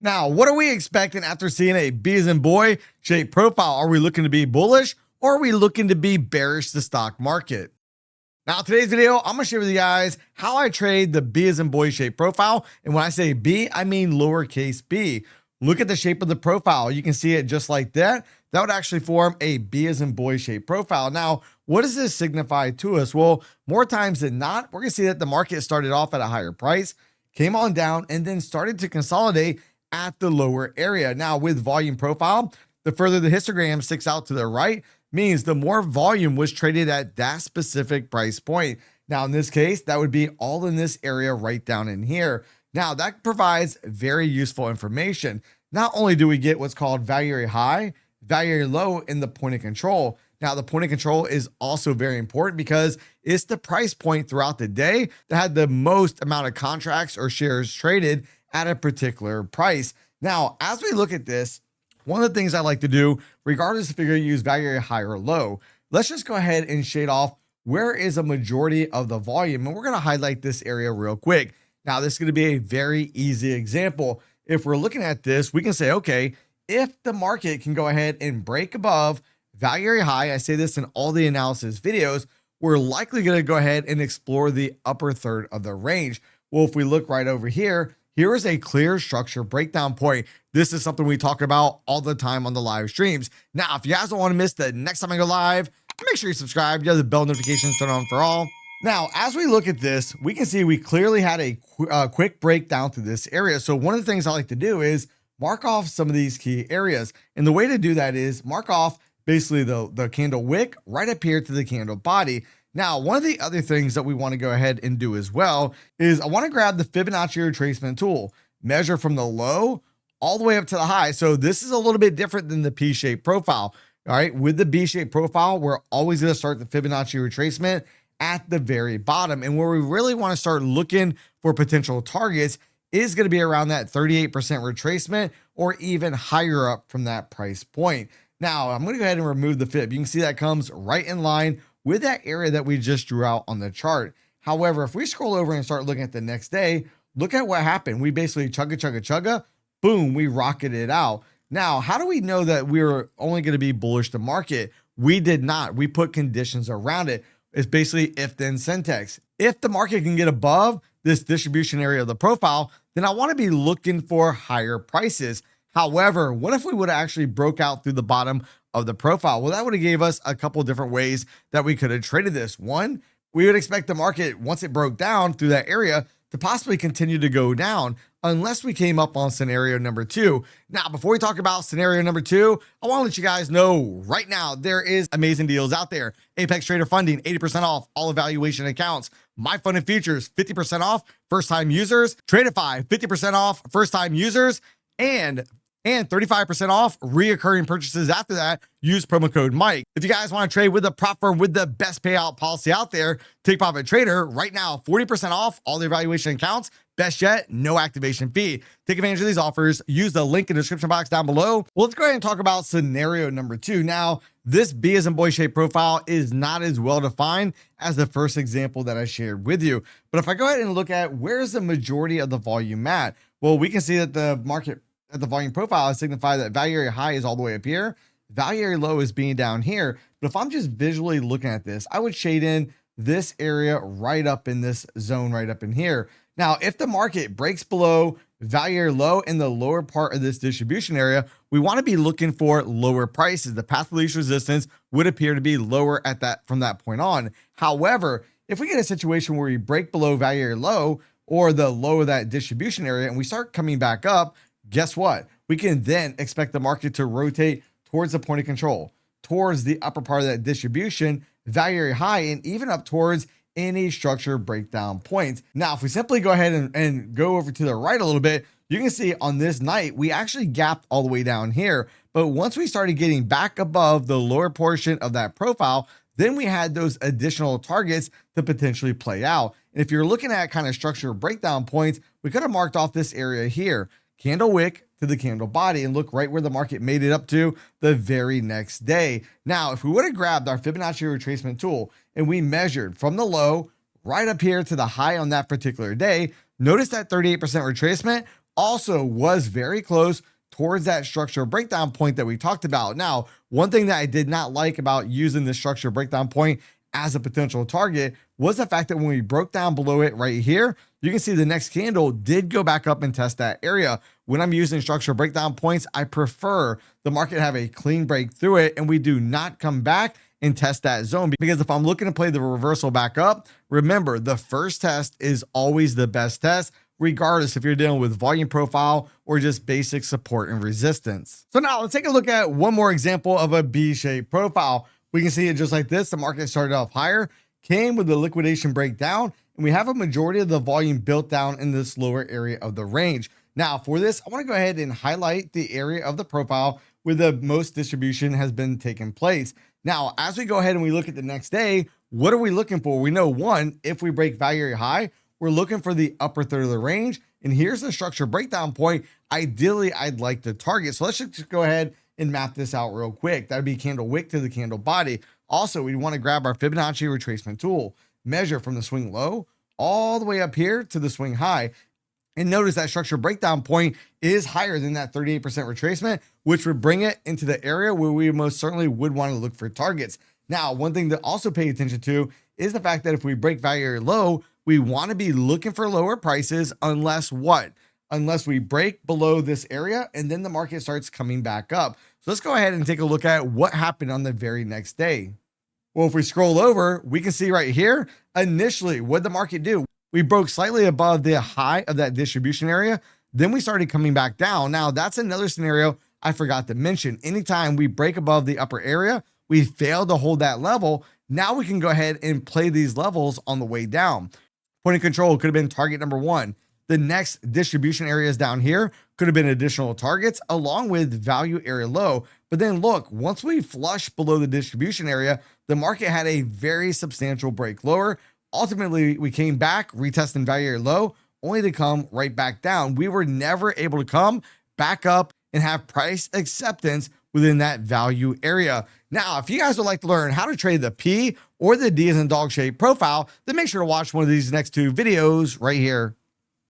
Now, what are we expecting after seeing a B as in boy shaped profile? Are we looking to be bullish or are we looking to be bearish the stock market? Now, today's video, I'm going to share with you guys how I trade the B as in boy shape profile. And when I say B, I mean lowercase b. Look at the shape of the profile. You can see it just like that. That would actually form a B as in boy shape profile. Now, what does this signify to us? Well, more times than not, we're going to see that the market started off at a higher price, came on down, and then started to consolidate at the lower area. Now, with volume profile, the further the histogram sticks out to the right, means the more volume was traded at that specific price point. Now, in this case, that would be all in this area right down in here. Now, that provides very useful information. Not only do we get what's called value area high, value area low in the point of control. Now, the point of control is also very important because it's the price point throughout the day that had the most amount of contracts or shares traded at a particular price. Now, as we look at this, one of the things I like to do, regardless if you're going to use value area high or low, let's just go ahead and shade off where is a majority of the volume. And we're going to highlight this area real quick. Now, this is going to be a very easy example. If we're looking at this, we can say, okay, if the market can go ahead and break above value area high, I say this in all the analysis videos, we're likely going to go ahead and explore the upper third of the range. Well, if we look right over here, here is a clear structure breakdown point. This is something we talk about all the time on the live streams. Now, if you guys don't want to miss the next time I go live, make sure you subscribe. You have the bell notifications turned on for all. Now, as we look at this, we can see we clearly had a quick breakdown through this area. So one of the things I like to do is mark off some of these key areas. And the way to do that is mark off basically the candle wick right up here to the candle body. Now, one of the other things that we want to go ahead and do as well is I want to grab the Fibonacci retracement tool, measure from the low all the way up to the high. So this is a little bit different than the P-shaped profile. All right, with the B-shaped profile, we're always going to start the Fibonacci retracement at the very bottom. And where we really want to start looking for potential targets is going to be around that 38% retracement or even higher up from that price point. Now, I'm going to go ahead and remove the fib. You can see that comes right in line with that area that we just drew out on the chart. However, if we scroll over and start looking at the next day, look at what happened. We basically chugga, boom, we rocketed it out. Now, how do we know that we were only going to be bullish to market? We did not. We put conditions around it. It's basically if then syntax. If the market can get above this distribution area of the profile, then I want to be looking for higher prices. However, what if we would have actually broke out through the bottom of the profile? Well, that would have gave us a couple different ways that we could have traded this. One, we would expect the market, once it broke down through that area, to possibly continue to go down unless we came up on scenario number two. Now, before we talk about scenario number two, I want to let you guys know right now, there is amazing deals out there. Apex Trader funding, 80% off all evaluation accounts. My Funded Futures, 50% off first-time users. Tradeify, 50% off first-time users. And 35% off reoccurring purchases after that. Use promo code Mike. If you guys want to trade with a prop firm with the best payout policy out there, Take Profit Trader right now, 40% off all the evaluation accounts. Best yet, no activation fee. Take advantage of these offers. Use the link in the description box down below. Well, let's go ahead and talk about scenario number two. Now, this B as in boy shape profile is not as well defined as the first example that I shared with you. But if I go ahead and look at where's the majority of the volume at, well, we can see that the market at the volume profile signify that value area high is all the way up here. Value area low is being down here. But if I'm just visually looking at this, I would shade in this area right up in this zone right up in here. Now, if the market breaks below value area low in the lower part of this distribution area, we want to be looking for lower prices. The path of least resistance would appear to be lower at that from that point on. However, if we get a situation where we break below value area low or the low of that distribution area and we start coming back up, guess what? We can then expect the market to rotate towards the point of control, towards the upper part of that distribution, value area high, and even up towards any structure breakdown points. Now, if we simply go ahead and go over to the right a little bit, you can see on this night, we actually gapped all the way down here. But once we started getting back above the lower portion of that profile, then we had those additional targets to potentially play out. And if you're looking at kind of structure breakdown points, we could have marked off this area here. Candle wick to the candle body, and look right where the market made it up to the very next day. Now, if we would have grabbed our Fibonacci retracement tool and we measured from the low right up here to the high on that particular day, notice that 38% retracement also was very close towards that structure breakdown point that we talked about. Now, one thing that I did not like about using this structure breakdown point as a potential target was the fact that when we broke down below it right here, you can see the next candle did go back up and test that area. When I'm using structure breakdown points, I prefer the market have a clean break through it and we do not come back and test that zone, because if I'm looking to play the reversal back up, remember the first test is always the best test, regardless if you're dealing with volume profile or just basic support and resistance. So now let's take a look at one more example of a B-shaped profile. We can see it just like this. The market started off higher, came with the liquidation breakdown, and we have a majority of the volume built down in this lower area of the range. Now for this, I want to go ahead and highlight the area of the profile where the most distribution has been taking place. Now, as we go ahead and we look at the next day, what are we looking for? We know one, if we break value area high, we're looking for the upper third of the range. And here's the structure breakdown point. Ideally, I'd like to target. So let's just go ahead and map this out real quick. That'd be candle wick to the candle body. Also, we want to grab our Fibonacci retracement tool, measure from the swing low all the way up here to the swing high. And notice that structure breakdown point is higher than that 38% retracement, which would bring it into the area where we most certainly would want to look for targets. Now, one thing to also pay attention to is the fact that if we break value area low, we want to be looking for lower prices unless what? Unless we break below this area and then the market starts coming back up. So let's go ahead and take a look at what happened on the very next day. Well, if we scroll over, we can see right here, initially, what did the market do? We broke slightly above the high of that distribution area. Then we started coming back down. Now that's another scenario I forgot to mention. Anytime we break above the upper area, we fail to hold that level. Now we can go ahead and play these levels on the way down. Point of control could have been target number one. The next distribution areas down here could have been additional targets along with value area low. But then look, once we flush below the distribution area, the market had a very substantial break lower. Ultimately, we came back, retesting value area low, only to come right back down. We were never able to come back up and have price acceptance within that value area. Now, if you guys would like to learn how to trade the P or the D as in dog shape profile, then make sure to watch one of these next two videos right here.